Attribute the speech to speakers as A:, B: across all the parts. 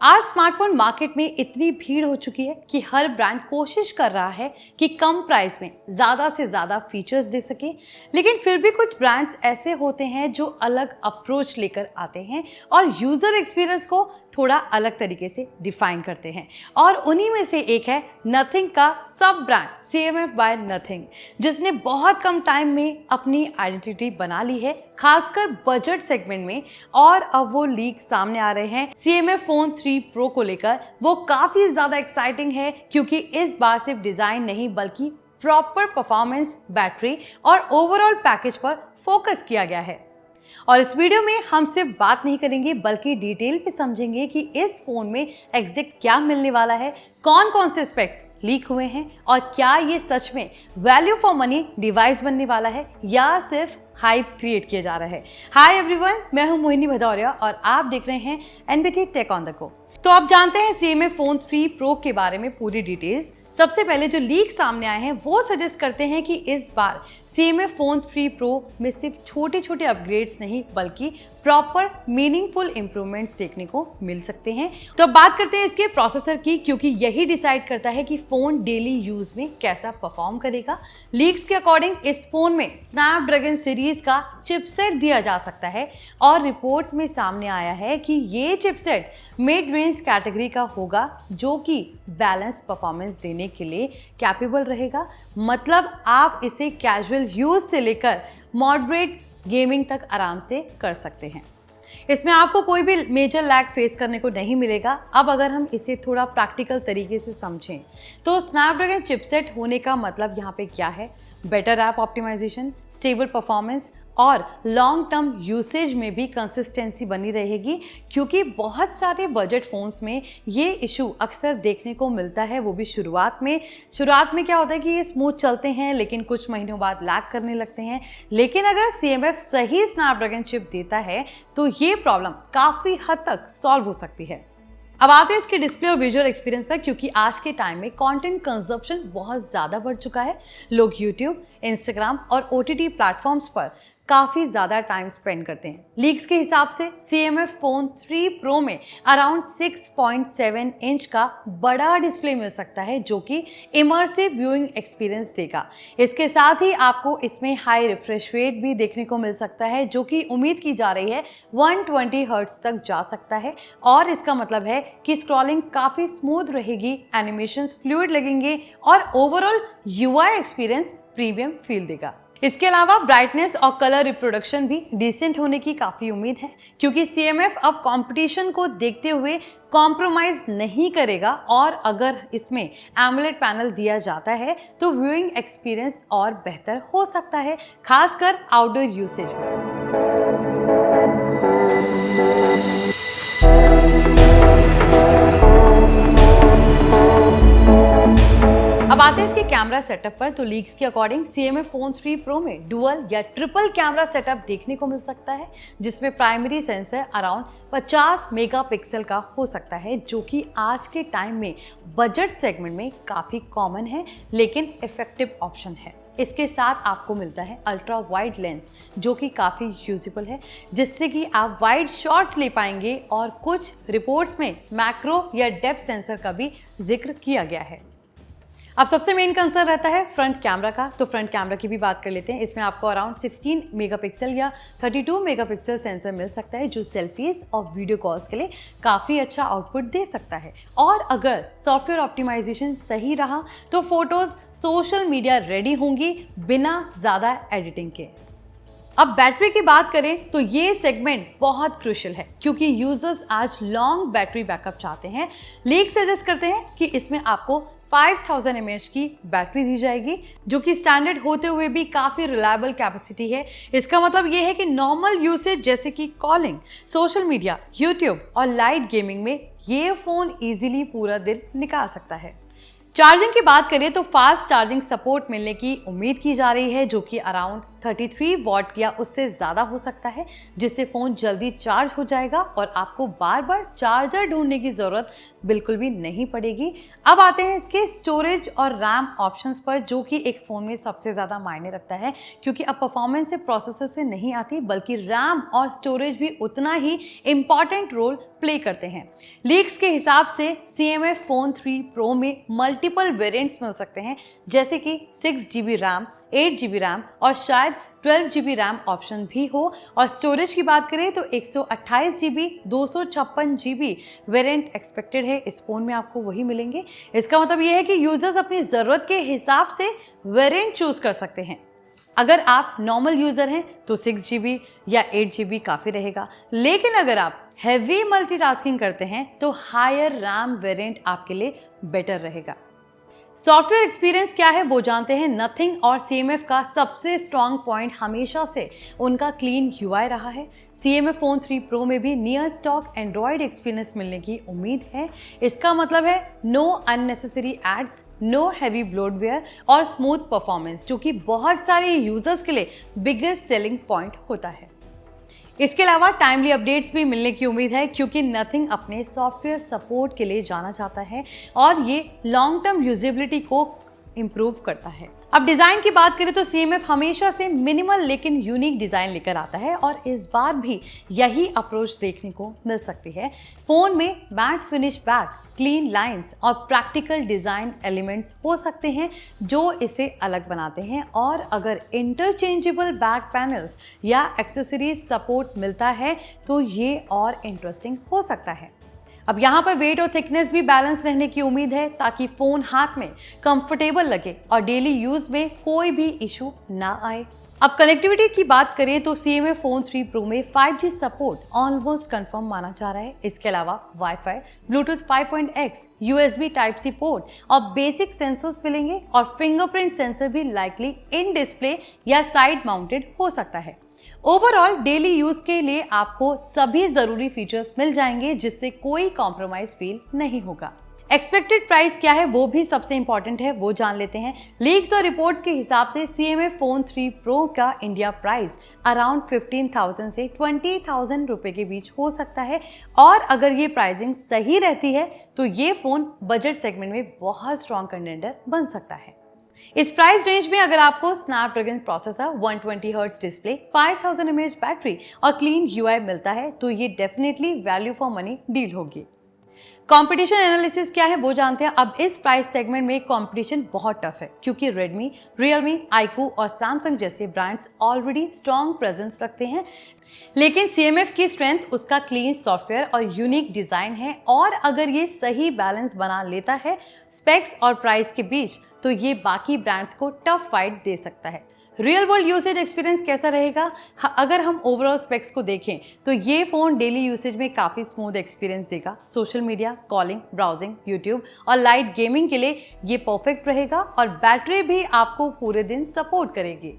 A: आज smartphone market में इतनी भीड़ हो चुकी है कि हर ब्रांड कोशिश कर रहा है कि कम प्राइस में ज़्यादा से ज़्यादा फीचर्स दे सके। लेकिन फिर भी कुछ ब्रांड्स ऐसे होते हैं जो अलग अप्रोच लेकर आते हैं और यूज़र एक्सपीरियंस को थोड़ा अलग तरीके से डिफाइन करते हैं। और उन्हीं में से एक है नथिंग का सब ब्रांड CMF बाय नथिंग, जिसने बहुत कम टाइम में अपनी आइडेंटिटी बना ली है, खासकर बजट सेगमेंट में। और अब वो लीक सामने आ रहे हैं CMF फोन 3 Pro को लेकर। वो काफ़ी ज़्यादा एक्साइटिंग है क्योंकि इस बार सिर्फ डिज़ाइन नहीं बल्कि प्रॉपर परफॉर्मेंस, बैटरी और ओवरऑल पैकेज पर फोकस किया गया है। और इस वीडियो में हम सिर्फ बात नहीं करेंगे बल्कि डिटेल में समझेंगे कि इस फोन में एग्जैक्ट क्या मिलने वाला है, कौन कौन से स्पेक्स लीक हुए हैं और क्या ये सच में वैल्यू फॉर मनी डिवाइस बनने वाला है या सिर्फ हाइप क्रिएट किया जा रहा है। हाय एवरीवन, मैं हूं मोहिनी भदौरिया और आप देख रहे हैं NBT tech on the go. तो आप जानते हैं CMF फोन 3 Pro के बारे में पूरी डिटेल्स। सबसे पहले जो लीक सामने आए हैं वो सजेस्ट करते हैं कि इस बार CMF फोन 3 Pro में सिर्फ छोटे छोटे अपग्रेड्स नहीं बल्कि प्रॉपर मीनिंगफुल इंप्रूवमेंट्स देखने को मिल सकते हैं। तो अब बात करते हैं इसके प्रोसेसर की, क्योंकि यही डिसाइड करता है कि फोन डेली यूज में कैसा परफॉर्म करेगा। लीक्स के अकॉर्डिंग इस फोन में स्नैपड्रैगन सीरीज का चिपसेट दिया जा सकता है और रिपोर्ट्स में सामने आया है कि ये चिपसेट मिड रेंज कैटेगरी का होगा, जो कि बैलेंस परफॉर्मेंस देने के लिए कैपेबल रहेगा। मतलब आप इसे कैजुअल यूज से लेकर मॉडरेट गेमिंग तक आराम से कर सकते हैं। इसमें आपको कोई भी मेजर लैग फेस करने को नहीं मिलेगा। अब अगर हम इसे थोड़ा प्रैक्टिकल तरीके से समझें तो स्नैपड्रैगन चिपसेट होने का मतलब यहाँ पे क्या है? Better app optimisation, stable performance और लॉन्ग टर्म यूसेज में भी कंसिस्टेंसी बनी रहेगी, क्योंकि बहुत सारे बजट फ़ोन्स में ये इशू अक्सर देखने को मिलता है। वो भी शुरुआत में क्या होता है कि ये स्मूथ चलते हैं लेकिन कुछ महीनों बाद लैग करने लगते हैं। लेकिन अगर CMF सही स्नैपड्रैगन चिप देता है तो ये प्रॉब्लम काफ़ी हद तक सॉल्व हो सकती है। अब आते हैं इसके डिस्प्ले और विजुअल एक्सपीरियंस पर, क्योंकि आज के टाइम में कंटेंट कंजप्शन बहुत ज़्यादा बढ़ चुका है। लोग YouTube, Instagram और OTT प्लेटफॉर्म्स पर काफ़ी ज़्यादा टाइम स्पेंड करते हैं। लीक्स के हिसाब से CMF फोन 3 Pro में अराउंड 6.7 इंच का बड़ा डिस्प्ले मिल सकता है, जो कि इमर्सिव व्यूइंग एक्सपीरियंस देगा। इसके साथ ही आपको इसमें हाई रिफ्रेश रेट भी देखने को मिल सकता है, जो कि उम्मीद की जा रही है 120 हर्ट्ज तक जा सकता है। और इसका मतलब है कि स्क्रॉलिंग काफ़ी स्मूथ रहेगी, एनिमेशंस फ्लूइड लगेंगे और overall UI experience premium feel देगा। इसके अलावा ब्राइटनेस और कलर रिप्रोडक्शन भी डिसेंट होने की काफ़ी उम्मीद है, क्योंकि CMF अब कंपटीशन को देखते हुए कॉम्प्रोमाइज़ नहीं करेगा। और अगर इसमें एमोलेड पैनल दिया जाता है तो व्यूइंग एक्सपीरियंस और बेहतर हो सकता है, खासकर आउटडोर यूसेज में। अब आते हैं इसके कैमरा सेटअप पर। तो लीक्स के अकॉर्डिंग CMF फोन 3 Pro में डुअल या ट्रिपल कैमरा सेटअप देखने को मिल सकता है, जिसमें प्राइमरी सेंसर अराउंड 50 मेगापिक्सल का हो सकता है, जो कि आज के टाइम में बजट सेगमेंट में काफ़ी कॉमन है लेकिन इफेक्टिव ऑप्शन है। इसके साथ आपको मिलता है अल्ट्रा वाइड लेंस, जो कि काफ़ी यूजेबल है, जिससे कि आप वाइड शॉट्स ले पाएंगे। और कुछ रिपोर्ट्स में मैक्रो या डेप्थ सेंसर का भी जिक्र किया गया है। अब सबसे मेन कंसर्न रहता है फ्रंट कैमरा का। तो फ्रंट कैमरा की भी बात कर लेते हैं। इसमें आपको अराउंड 16 मेगापिक्सल या 32 मेगापिक्सल सेंसर मिल सकता है, जो सेल्फीज और वीडियो कॉल्स के लिए काफ़ी अच्छा आउटपुट दे सकता है। और अगर सॉफ्टवेयर ऑप्टिमाइजेशन सही रहा तो फोटोज़ सोशल मीडिया रेडी होंगी बिना ज़्यादा एडिटिंग के। अब बैटरी की बात करें तो ये सेगमेंट बहुत क्रूशियल है, क्योंकि यूजर्स आज लॉन्ग बैटरी बैकअप चाहते हैं। लीक सजेस्ट करते हैं कि इसमें आपको 5000 mAh की बैटरी दी जाएगी, जो कि स्टैंडर्ड होते हुए भी काफ़ी रिलायबल कैपेसिटी है। इसका मतलब ये है कि नॉर्मल यूसेज जैसे कि कॉलिंग, सोशल मीडिया, YouTube और लाइट गेमिंग में ये फ़ोन इजीली पूरा दिन निकाल सकता है। चार्जिंग की बात करें तो फास्ट चार्जिंग सपोर्ट मिलने की उम्मीद की जा रही है, जो कि अराउंड 33 वॉट या उससे ज़्यादा हो सकता है, जिससे फ़ोन जल्दी चार्ज हो जाएगा और आपको बार बार चार्जर ढूंढने की ज़रूरत बिल्कुल भी नहीं पड़ेगी। अब आते हैं इसके स्टोरेज और रैम ऑप्शंस पर, जो कि एक फ़ोन में सबसे ज़्यादा मायने रखता है, क्योंकि अब परफॉर्मेंस से प्रोसेसर से नहीं आती, बल्कि रैम और स्टोरेज भी उतना ही इम्पॉर्टेंट रोल प्ले करते हैं। लीक्स के हिसाब से CMF फ़ोन 3 Pro में मल्टीपल वेरिएंट्स मिल सकते हैं, जैसे कि 6GB रैम, 8GB रैम और शायद 12GB रैम ऑप्शन भी हो। और स्टोरेज की बात करें तो 128GB, 256GB वेरिएंट एक्सपेक्टेड है। इस फ़ोन में आपको वही मिलेंगे। इसका मतलब ये है कि यूजर्स अपनी ज़रूरत के हिसाब से वेरिएंट चूज कर सकते हैं। अगर आप नॉर्मल यूज़र हैं तो 6GB या 8GB काफ़ी रहेगा, लेकिन अगर आप हैवी मल्टीटास्किंग करते हैं तो हायर रैम वेरिएंट आपके लिए बेटर रहेगा। सॉफ्टवेयर एक्सपीरियंस क्या है वो जानते हैं। नथिंग और CMF का सबसे स्ट्रॉन्ग पॉइंट हमेशा से उनका क्लीन UI रहा है। CMF फ़ोन 3 Pro में भी नियर स्टॉक एंड्रॉयड एक्सपीरियंस मिलने की उम्मीद है। इसका मतलब है no unnecessary ads, no heavy bloatware और स्मूथ परफॉर्मेंस, जो कि बहुत सारे यूजर्स के लिए बिगेस्ट सेलिंग पॉइंट होता है। इसके अलावा टाइमली अपडेट्स भी मिलने की उम्मीद है, क्योंकि नथिंग अपने सॉफ्टवेयर सपोर्ट के लिए जाना जाता है और ये लॉन्ग टर्म यूजेबिलिटी को इम्प्रूव करता है। अब डिज़ाइन की बात करें तो CMF हमेशा से मिनिमल लेकिन यूनिक डिज़ाइन लेकर आता है और इस बार भी यही अप्रोच देखने को मिल सकती है। फ़ोन में matte finish back, clean lines और प्रैक्टिकल डिज़ाइन एलिमेंट्स हो सकते हैं जो इसे अलग बनाते हैं। और अगर इंटरचेंजेबल बैक पैनल्स या एक्सेसरीज सपोर्ट मिलता है तो ये और इंटरेस्टिंग हो सकता है। अब यहाँ पर वेट और थिकनेस भी बैलेंस रहने की उम्मीद है, ताकि फ़ोन हाथ में कंफर्टेबल लगे और डेली यूज़ में कोई भी इशू ना आए। अब कनेक्टिविटी की बात करें तो CMF फ़ोन 3 Pro में 5G सपोर्ट ऑलमोस्ट कंफर्म माना जा रहा है। इसके अलावा wifi, Bluetooth 5.x, USB Type-C port और बेसिक सेंसर्स मिलेंगे और फिंगरप्रिंट सेंसर भी लाइकली इन डिस्प्ले या साइड माउंटेड हो सकता है। ओवरऑल डेली यूज के लिए आपको सभी जरूरी फीचर्स मिल जाएंगे, जिससे कोई कॉम्प्रोमाइज फील नहीं होगा। एक्सपेक्टेड प्राइस क्या है वो भी सबसे इंपॉर्टेंट है, वो जान लेते हैं। लीक्स और रिपोर्ट्स के हिसाब से CMF फ़ोन 3 Pro का इंडिया प्राइस अराउंड 15,000 से 20,000 रुपए के बीच हो सकता है। और अगर ये प्राइसिंग सही रहती है तो ये फ़ोन बजट सेगमेंट में बहुत स्ट्रॉन्ग कंटेंडर बन सकता है। इस प्राइस रेंज में अगर आपको Snapdragon processor, 120 hertz display, 5000 mAh battery और क्लीन UI मिलता है तो ये definitely value for money deal होगी। कंपटीशन एनालिसिस क्या है वो जानते हैं। अब इस प्राइस सेगमेंट में कंपटीशन बहुत टफ है, क्योंकि Redmi, Realme, iQOO और Samsung जैसे ब्रांड्स ऑलरेडी स्ट्रॉन्ग प्रेजेंस रखते हैं। लेकिन CMF की स्ट्रेंथ उसका क्लीन सॉफ्टवेयर और यूनिक डिजाइन है, और अगर ये सही बैलेंस बना लेता है स्पेक्स और प्राइस के बीच, तो ये बाकी ब्रांड्स को टफ फाइट दे सकता है। रियल वर्ल्ड यूसेज एक्सपीरियंस कैसा रहेगा? अगर हम ओवरऑल स्पेक्स को देखें तो ये फ़ोन डेली यूसेज में काफ़ी स्मूथ एक्सपीरियंस देगा। Social media, calling, browsing, YouTube और लाइट गेमिंग के लिए ये परफेक्ट रहेगा, और बैटरी भी आपको पूरे दिन सपोर्ट करेगी।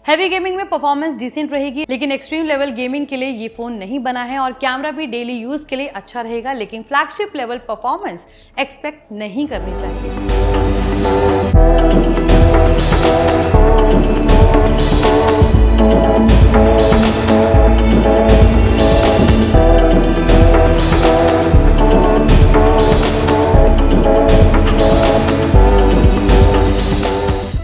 A: हैवी गेमिंग में परफॉर्मेंस डिसेंट रहेगी, लेकिन एक्सट्रीम लेवल गेमिंग के लिए ये फ़ोन नहीं बना है। और कैमरा भी डेली यूज़ के लिए अच्छा रहेगा, लेकिन फ्लैगशिप लेवल परफॉर्मेंस एक्सपेक्ट नहीं करनी चाहिए।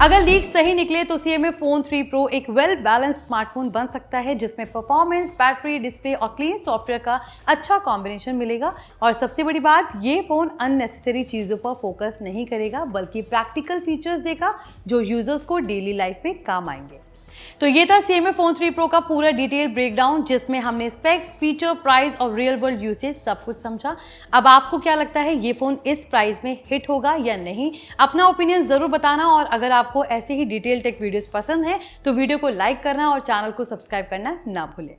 A: अगर लीक सही निकले तो CMF फ़ोन 3 Pro एक वेल बैलेंस स्मार्टफोन बन सकता है, जिसमें परफॉर्मेंस, बैटरी, डिस्प्ले और क्लीन सॉफ्टवेयर का अच्छा कॉम्बिनेशन मिलेगा। और सबसे बड़ी बात, ये फ़ोन अननेसेसरी चीज़ों पर फोकस नहीं करेगा, बल्कि प्रैक्टिकल फीचर्स देगा जो यूजर्स को डेली लाइफ में काम आएंगे। तो ये था CMF फ़ोन 3 Pro का पूरा डिटेल ब्रेकडाउन, जिसमें हमने स्पेक्स, फीचर, प्राइस और रियल वर्ल्ड यूसेज सब कुछ समझा। अब आपको क्या लगता है, ये फ़ोन इस प्राइस में हिट होगा या नहीं? अपना ओपिनियन ज़रूर बताना, और अगर आपको ऐसे ही डिटेल टेक वीडियोस पसंद है तो वीडियो को लाइक करना और चैनल को सब्सक्राइब करना ना भूलें।